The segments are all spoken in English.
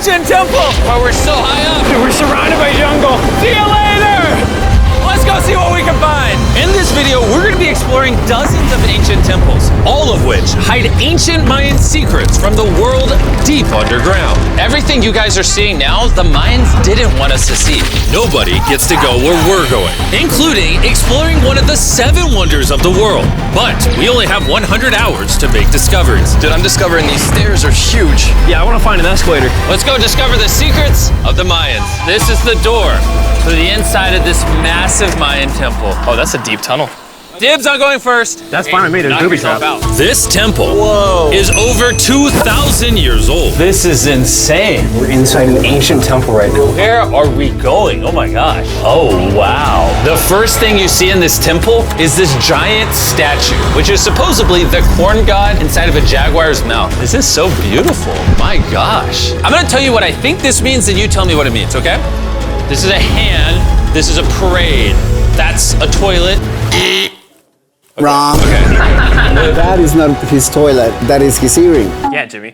ancient temple. Oh, we're so high up. Dude, we're surrounded by jungle. See you later. Let's go see what we can find. In this video, we're gonna be exploring dozens of ancient temples, all of which hide ancient Mayan secrets from the world deep underground. Everything you guys are seeing now, the Mayans didn't want us to see. Nobody gets to go where we're going, including exploring one of the 7 wonders of the world. But we only have 100 hours to make discoveries. Dude, I'm discovering these stairs are huge. Yeah, I wanna find an escalator. Let's go discover the secrets of the Mayans. This is the door to the inside of this massive Mayan temple. Oh, that's a deep tunnel. Dibs on going first. That's fine with me, there's booby traps. This temple is over 2,000 years old. This is insane. We're inside an ancient temple right now. Where are we going? Oh my gosh. Oh, wow. The first thing you see in this temple is this giant statue, which is supposedly the corn god inside of a jaguar's mouth. This is so beautiful. My gosh. I'm gonna tell you what I think this means, and you tell me what it means, okay? This is a hand. This is a parade. That's a toilet. Wrong. Okay. That is not his toilet. That is his earring. Yeah, Jimmy.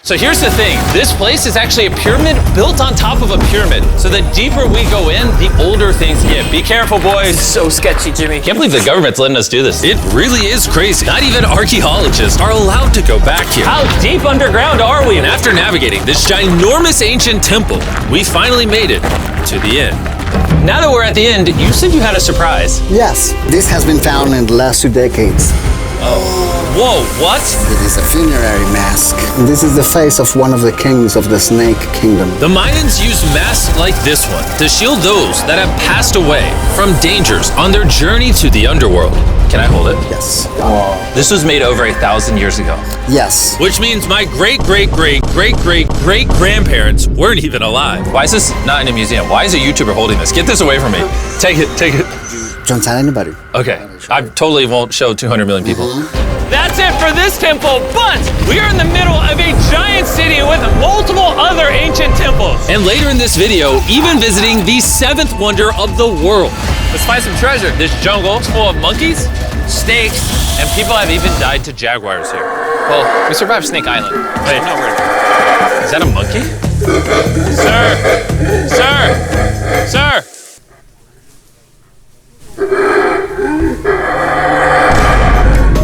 So here's the thing. This place is actually a pyramid built on top of a pyramid. So the deeper we go in, the older things get. Be careful, boys. So sketchy, Jimmy. Can't believe the government's letting us do this. It really is crazy. Not even archaeologists are allowed to go back here. How deep underground are we? And after navigating this ginormous ancient temple, we finally made it to the end. Now that we're at the end, you said you had a surprise. Yes, this has been found in the last 2 decades. Whoa, what? It is a funerary mask. This is the face of one of the kings of the Snake Kingdom. The Mayans used masks like this one to shield those that have passed away from dangers on their journey to the underworld. Can I hold it? Yes. This was made over 1,000 years ago. Yes. Which means my great-great-great-great-great-grandparents weren't even alive. Why is this not in a museum? Why is a YouTuber holding this? Get this away from me. Take it, take it. Don't tell anybody. Okay, I totally won't show 200 million people. That's it for this temple, but we are in the middle of a giant city with multiple other ancient temples. And later in this video, even visiting the 7th wonder of the world. Let's find some treasure. This jungle is full of monkeys, snakes, and people have even died to jaguars here. Well, we survived Snake Island. Wait, no, is that a monkey? Sir!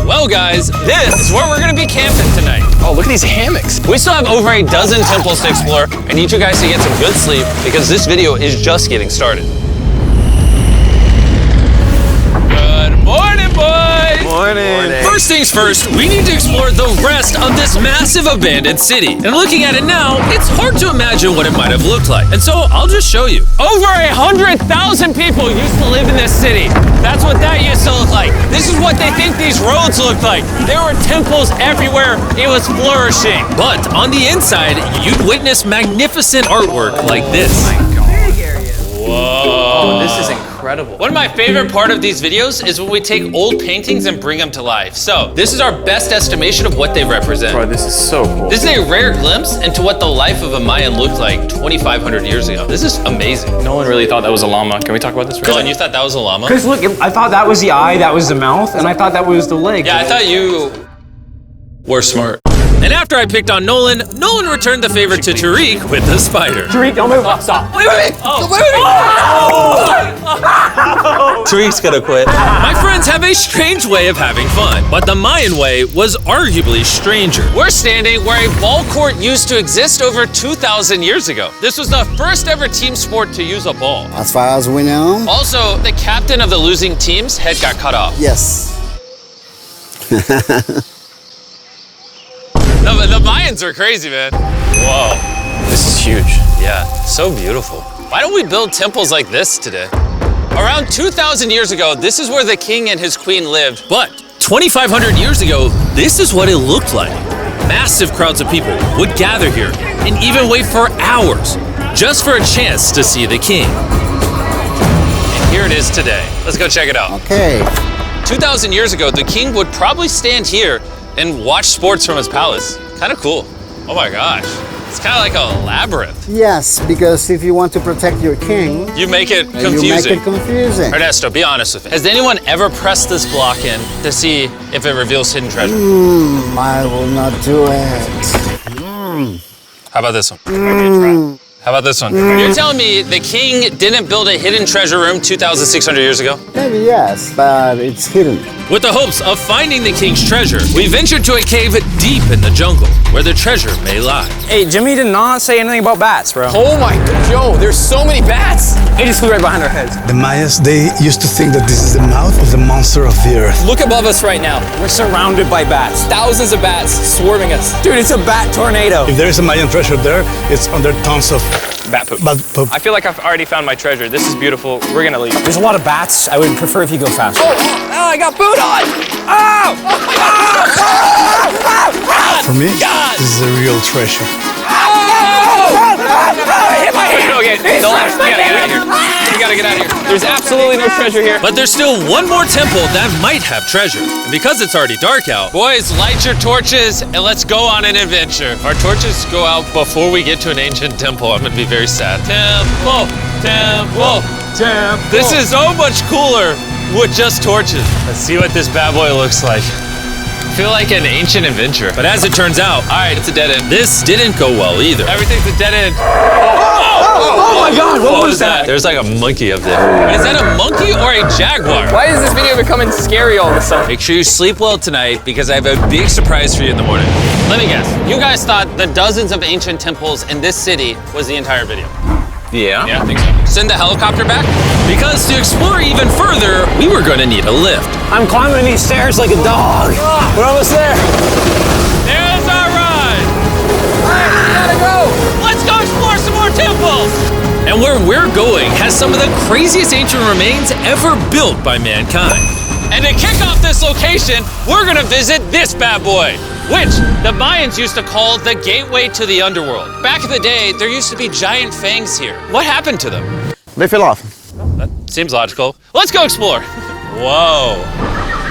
Well, guys, this is where we're gonna be camping tonight. Oh, look at these hammocks. We still have over a dozen temples to explore. I need you guys to get some good sleep because this video is just getting started. Good morning, boys! Morning. First things first, we need to explore the rest of this massive abandoned city. And looking at it now, it's hard to imagine what it might have looked like. And so I'll just show you. Over 100,000 people used to live in this city. That's what that used to look like. This is what they think these roads look like. There were temples everywhere. It was flourishing. But on the inside, you'd witness magnificent artwork like this. Whoa, this is incredible. One of my favorite part of these videos is when we take old paintings and bring them to life. So this is our best estimation of what they represent. Bro, this is so cool. This is a rare glimpse into what the life of a Mayan looked like 2,500 years ago. This is amazing. No one really thought that was a llama. Can we talk about this for a Dylan, second? you thought that was a llama? Because look, I thought that was the eye, that was the mouth, and I thought that was the leg. Yeah, I thought you were smart. And after I picked on Nolan returned the favor to Tariq with the spider. Tariq, don't move. Stop. Wait. Tariq's gonna quit. My friends have a strange way of having fun, but the Mayan way was arguably stranger. We're standing where a ball court used to exist over 2,000 years ago. This was the first ever team sport to use a ball. As far as we know, Also, the captain of the losing team's head got cut off. yes. The Mayans are crazy, man. Whoa. This is huge. Yeah, so beautiful. Why don't we build temples like this today? Around 2,000 years ago, this is where the king and his queen lived. But 2,500 years ago, this is what it looked like. Massive crowds of people would gather here and even wait for hours just for a chance to see the king. And here it is today. Let's go check it out. Okay. 2,000 years ago, the king would probably stand here and watch sports from his palace. Kind of cool. Oh my gosh. It's kind of like a labyrinth. Yes, because if you want to protect your king, You make it you make confusing. it confusing. Ernesto, be honest with me. Has anyone ever pressed this block in to see if it reveals hidden treasure? I will not do it. How about this one? How about this one? You're telling me the king didn't build a hidden treasure room 2,600 years ago? Maybe yes, but it's hidden. With the hopes of finding the king's treasure, we ventured to a cave deep in the jungle where the treasure may lie. Hey, Jimmy did not say anything about bats, bro. Oh my god, yo, there's so many bats. They just flew right behind our heads. The Mayas, they used to think that this is the mouth of the monster of the earth. Look above us right now. We're surrounded by bats. Thousands of bats swarming us. Dude, it's a bat tornado. If there is a Mayan treasure there, it's under tons of Bat poop. bat poop. I feel like I've already found my treasure. This is beautiful. We're gonna leave. There's a lot of bats. I would prefer if you go faster. Oh, I got booed on. For me, this is a real treasure. Okay, don't laugh. We gotta get out of here. We gotta get out of here. There's absolutely no treasure here. But there's still one more temple that might have treasure. And because it's already dark out, boys, light your torches and let's go on an adventure. Our torches go out before we get to an ancient temple. I'm gonna be very sad. Temple, temple, temple. This is so much cooler with just torches. Let's see what this bad boy looks like. I feel like an ancient adventure. But as it turns out, all right, it's a dead end. This didn't go well either. Everything's a dead end. Oh my god, what was that? There's like a monkey up there. Is that a monkey or a jaguar? Why is this video becoming scary all of a sudden? Make sure you sleep well tonight because I have a big surprise for you in the morning. Let me guess. You guys thought the dozens of ancient temples in this city was the entire video. Yeah? Yeah, I think so. Send the helicopter back? Because to explore even further, we were gonna need a lift. I'm climbing these stairs like a dog. We're almost there. There's our ride! We gotta go! Let's go explore some more temples! And where we're going has some of the craziest ancient remains ever built by mankind. And to kick off this location, we're gonna visit this bad boy, which the Mayans used to call the gateway to the underworld. Back in the day, there used to be giant fangs here. What happened to them? They fell off. That seems logical. Let's go explore. Whoa,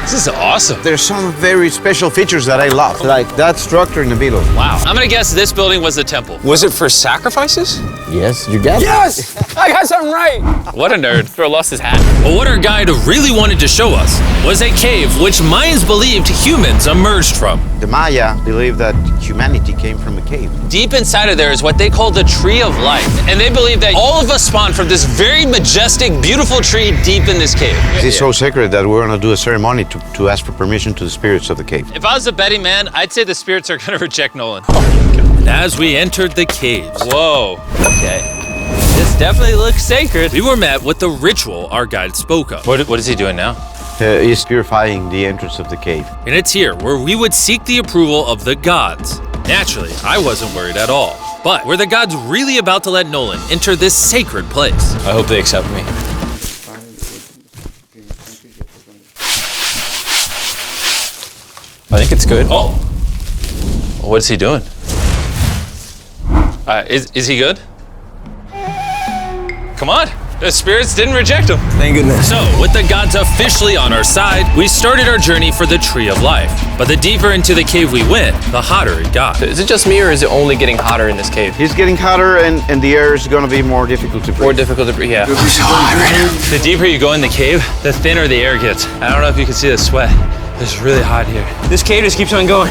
this is awesome. There's some very special features that I love, like that structure in the middle. Wow, I'm gonna guess this building was the temple. Was it for sacrifices? Yes, you get it. Yes! I got something right. What a nerd. Throw lost his hat. But what our guide really wanted to show us was a cave which Mayans believed humans emerged from. The Maya believe that humanity came from a cave. Deep inside of there is what they call the Tree of Life. And they believe that all of us spawned from this very majestic, beautiful tree deep in this cave. It's so sacred that we're gonna do a ceremony to ask for permission to the spirits of the cave. If I was a betting man, I'd say the spirits are gonna reject Nolan. And as we entered the caves, whoa, okay. This definitely looks sacred. We were met with the ritual our guide spoke of. What is he doing now? He's purifying the entrance of the cave. And it's here where we would seek the approval of the gods. Naturally, I wasn't worried at all. But were the gods really about to let Nolan enter this sacred place? I hope they accept me. I think it's good. Oh, what's he doing? Is he good? Come on, the spirits didn't reject him. Thank goodness. So, with the gods officially on our side, we started our journey for the Tree of Life. But the deeper into the cave we went, the hotter it got. Is it just me or is it only getting hotter in this cave? He's getting hotter and the air is gonna be more difficult to breathe. More difficult to breathe, yeah. The deeper you go in the cave, the thinner the air gets. I don't know if you can see the sweat. It's really hot here. This cave just keeps on going.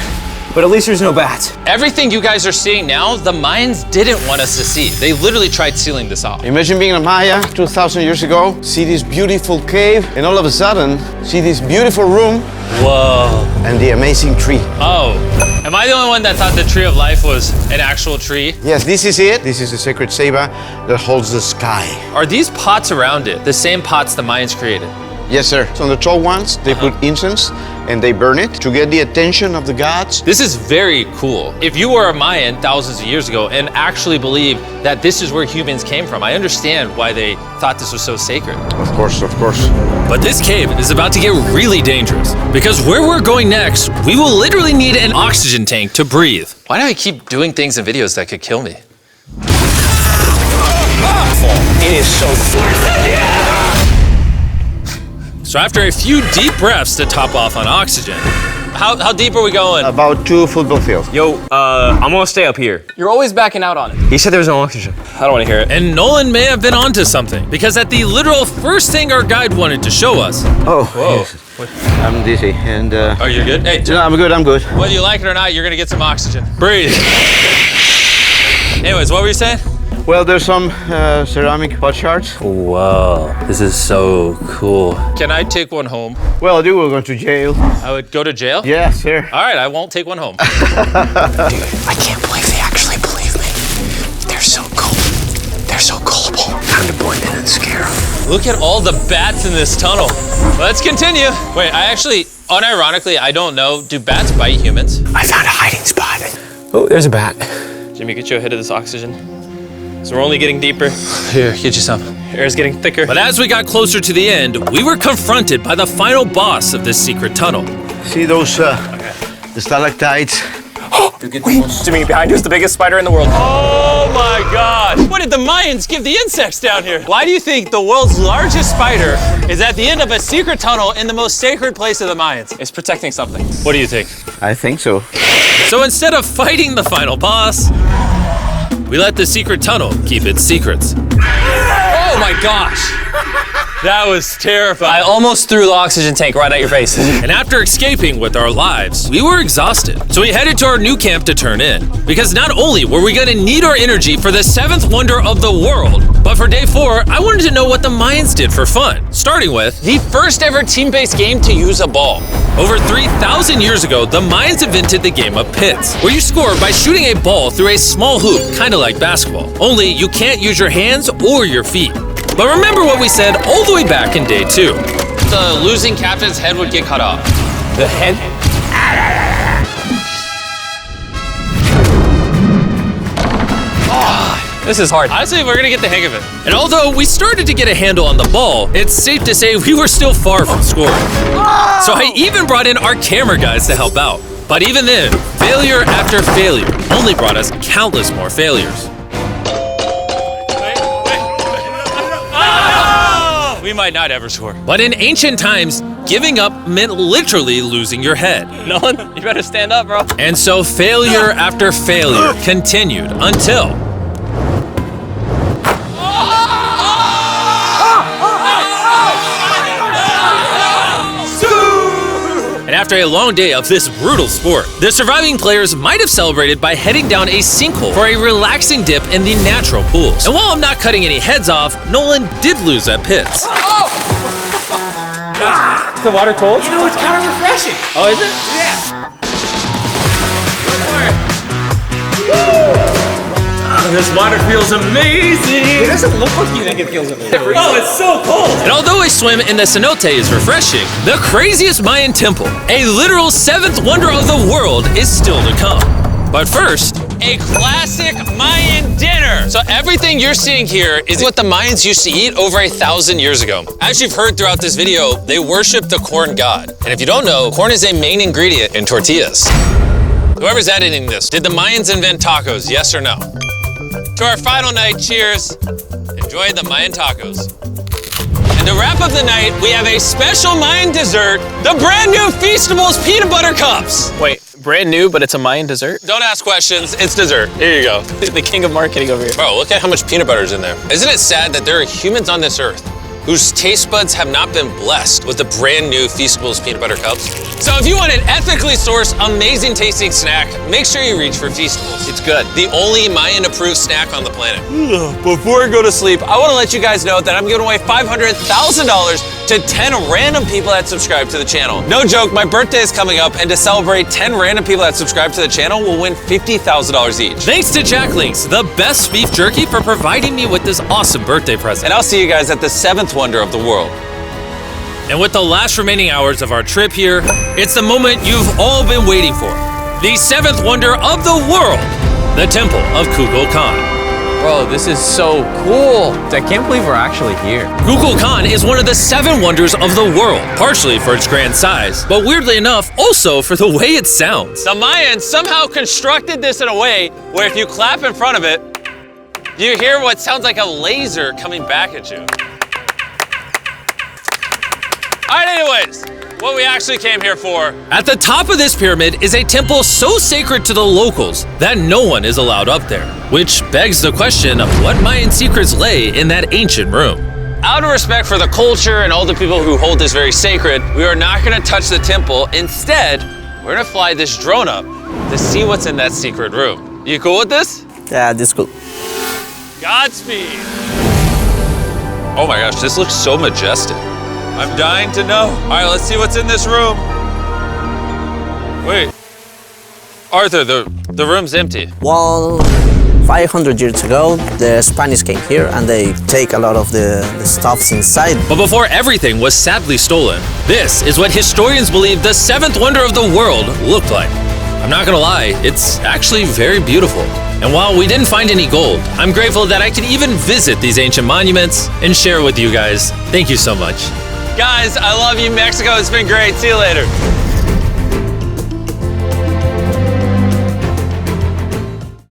But at least there's no bats. Everything you guys are seeing now, the Mayans didn't want us to see. They literally tried sealing this off. Imagine being a Maya 2,000 years ago, see this beautiful cave, and all of a sudden, see this beautiful room Whoa. and the amazing tree. Oh, am I the only one that thought the Tree of Life was an actual tree? Yes, this is it. This is the sacred ceiba that holds the sky. Are these pots around it the same pots the Mayans created? Yes, sir. So on the tall ones, they put incense and they burn it to get the attention of the gods. This is very cool. If you were a Mayan thousands of years ago and actually believed that this is where humans came from, I understand why they thought this was so sacred. Of course, of course. But this cave is about to get really dangerous because where we're going next, we will literally need an oxygen tank to breathe. Why do I keep doing things in videos that could kill me? It is so So after a few deep breaths to top off on oxygen, how deep are we going? About 2 football fields. Yo, I'm gonna stay up here. You're always backing out on it. He said there was no oxygen. I don't want to hear it. And Nolan may have been onto something because at the literal first thing our guide wanted to show us. Oh, yes. I'm dizzy and Oh, you're good? Hey, no, I'm good, I'm good. whether you like it or not, you're gonna get some oxygen. Breathe. Anyways, what were you saying? Well, there's some ceramic pot shards. Whoa, this is so cool. Can I take one home? Well, I do. We're going to jail. I would go to jail? Yeah, sir. All right, I won't take one home. I can't believe they actually believe me. They're so cool. They're so gullible. Time to blend in and scare them. Look at all the bats in this tunnel. Let's continue. Wait, I actually, unironically, I don't know. Do bats bite humans? I found a hiding spot. Oh, there's a bat. Jimmy, get you a hit of this oxygen. So we're only getting deeper. Here, get you some. Air's getting thicker. But as we got closer to the end, we were confronted by the final boss of this secret tunnel. See those the stalactites? Jimmy, behind you is the biggest spider in the world. Oh my gosh! What did the Mayans give the insects down here? Why do you think the world's largest spider is at the end of a secret tunnel in the most sacred place of the Mayans? It's protecting something. What do you think? I think so. So instead of fighting the final boss, we let the secret tunnel keep its secrets. Oh my gosh! That was terrifying. I almost threw the oxygen tank right at your face. And after escaping with our lives, we were exhausted. So we headed to our new camp to turn in. Because not only were we gonna need our energy for the seventh wonder of the world, but for day 4, I wanted to know what the Mayans did for fun. Starting with the first ever team-based game to use a ball. Over 3,000 years ago, the Mayans invented the game of pits, where you score by shooting a ball through a small hoop, kind of like basketball. Only you can't use your hands or your feet. But remember what we said all the way back in day 2. The losing captain's head would get cut off. The head? This is hard. Honestly, we're gonna get the hang of it. And although we started to get a handle on the ball, it's safe to say we were still far from scoring. So I even brought in our camera guys to help out. But even then, failure after failure only brought us countless more failures. We might not ever score. But in ancient times, giving up meant literally losing your head. Nolan, you better stand up, bro. And so failure after failure continued until... And after a long day of this brutal sport, the surviving players might have celebrated by heading down a sinkhole for a relaxing dip in the natural pools. And while I'm not cutting any heads off, Nolan did lose at pits. Is the water cold? You know, it's kind of refreshing. Oh, is it? This water feels amazing! It doesn't look like you think it feels amazing. Oh, it's so cold! And although a swim in the cenote is refreshing, the craziest Mayan temple, a literal seventh wonder of the world, is still to come. But first, a classic Mayan dinner. So everything you're seeing here is what the Mayans used to eat over 1,000 years ago. As you've heard throughout this video, they worship the corn god. And if you don't know, corn is a main ingredient in tortillas. Whoever's editing this, did the Mayans invent tacos, yes or no? To our final night, cheers. Enjoy the Mayan tacos. And to wrap up the night, we have a special Mayan dessert, the brand new Feastables peanut butter cups. Wait, brand new, but it's a Mayan dessert? Don't ask questions, it's dessert. Here you go. The king of marketing over here. Bro, look at how much peanut butter is in there. Isn't it sad that there are humans on this earth whose taste buds have not been blessed with the brand new Feastables peanut butter cups? So if you want an ethically sourced, amazing tasting snack, make sure you reach for Feastables. It's good. The only Mayan approved snack on the planet. Before I go to sleep, I want to let you guys know that I'm giving away $500,000 to 10 random people that subscribe to the channel. No joke, my birthday is coming up, and to celebrate, 10 random people that subscribe to the channel will win $50,000 each. Thanks to Jack Links, the best beef jerky, for providing me with this awesome birthday present. And I'll see you guys at the seventh wonder of the world. And with the last remaining hours of our trip here, it's the moment you've all been waiting for. The seventh wonder of the world, the Temple of Kukulkan. Bro, this is so cool. I can't believe we're actually here. Kukulkan is one of the 7 wonders of the world, partially for its grand size, but weirdly enough, also for the way it sounds. The Mayans somehow constructed this in a way where if you clap in front of it, you hear what sounds like a laser coming back at you. All right, anyways, what we actually came here for. At the top of this pyramid is a temple so sacred to the locals that no one is allowed up there, which begs the question of what Mayan secrets lay in that ancient room. Out of respect for the culture and all the people who hold this very sacred, we are not gonna touch the temple. Instead, we're gonna fly this drone up to see what's in that secret room. You cool with this? Yeah, this cool. Godspeed. Oh my gosh, this looks so majestic. I'm dying to know. All right, let's see what's in this room. Wait. Arthur, the room's empty. Well, 500 years ago, the Spanish came here and they take a lot of the stuffs inside. But before everything was sadly stolen, this is what historians believe the seventh wonder of the world looked like. I'm not gonna lie, it's actually very beautiful. And while we didn't find any gold, I'm grateful that I could even visit these ancient monuments and share with you guys. Thank you so much. Guys, I love you, Mexico. It's been great. See you later.